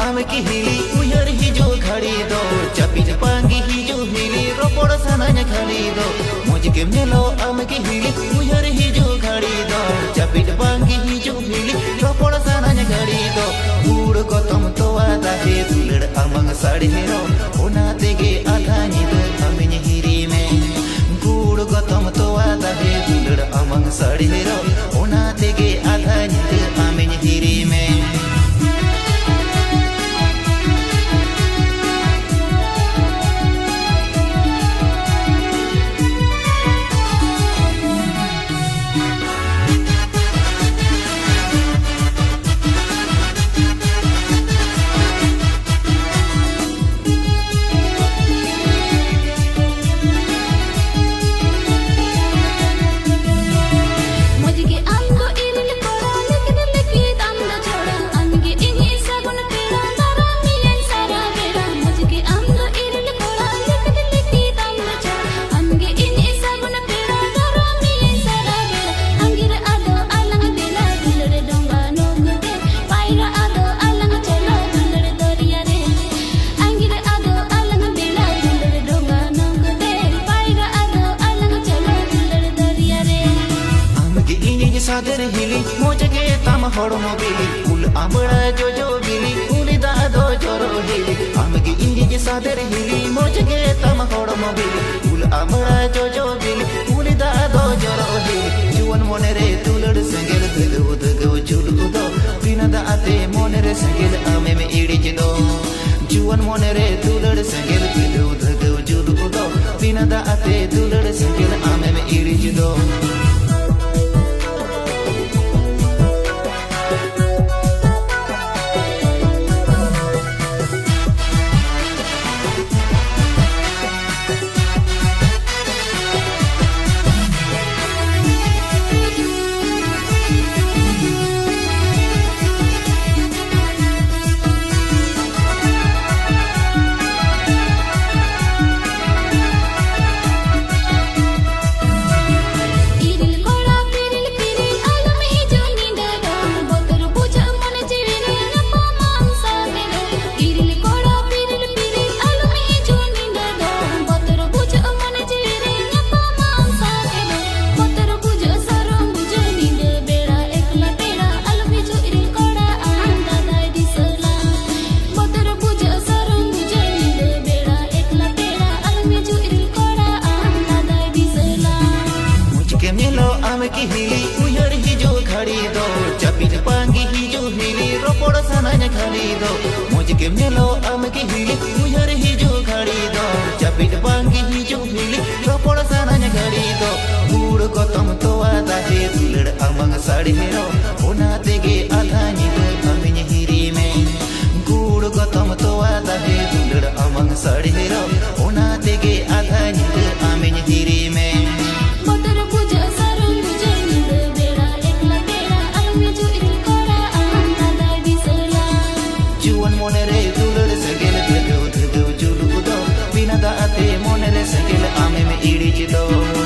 आम की हिली उयर ही जो घड़ी दो चपिज पांगी ही जो हिली रोपड़ सनन घड़ी दो मुझ के मेलो आम की हिली उयर ही जो घड़ी दो चपिज पांगी ही जो हिली रोपड़ सनन घड़ी दो गुड़ को तुम तो आधा है दुलड़ अमंग साड़ी रो ओना तेगे आधा निद अमिन हिरी में गुड़ को तुम तो आधा है दुलड़ अमंग साड़ी रो ओना तेगे आधा निद अमिन हिरी में सादर हिली मोजगे तम हड़ मोबिली उल आंबड़ा जो बिली उली दादो जोरो हिली आमगी इंजी सादर हिली मोजगे तम हड़ मोबिली उल आंबड़ा जो बिली उली दादो जोरो हिली जुवन मोने रे तुलड़ संगेल धगो धगो झुलु दो बिना दाते मोने रे संगेल आमे में इड़ी दो जुवन मोने रे तुलड़ संगेल धगो धगो झुलु दो बिना दाते तुलड़ संगेल आमे में इड़ी दो आम की हिली उयर ही जो घड़ी दो चपिज पांगी ही जो हिली रोपड़ सनन घड़ी दो मुझ के मेलो आम की हिली उयर ही जो घड़ी दो चपिज पांगी ही जो हिली रोपड़ सनन घड़ी दो गुड़ को तुम तो आधा है दुलड़ अमंग साड़ी रो ओना तेगे आधा निद अमिन हिरी में गुड़ को तुम तो आधा है दुलड़ अमंग साड़ी रो ओना तेगे आधा निद अमिन हिरी में मोने रे तुलड़ संगेल धगो धगो झुलु दो बिना दाते मोने रे संगेल आमे में इड़ी दो।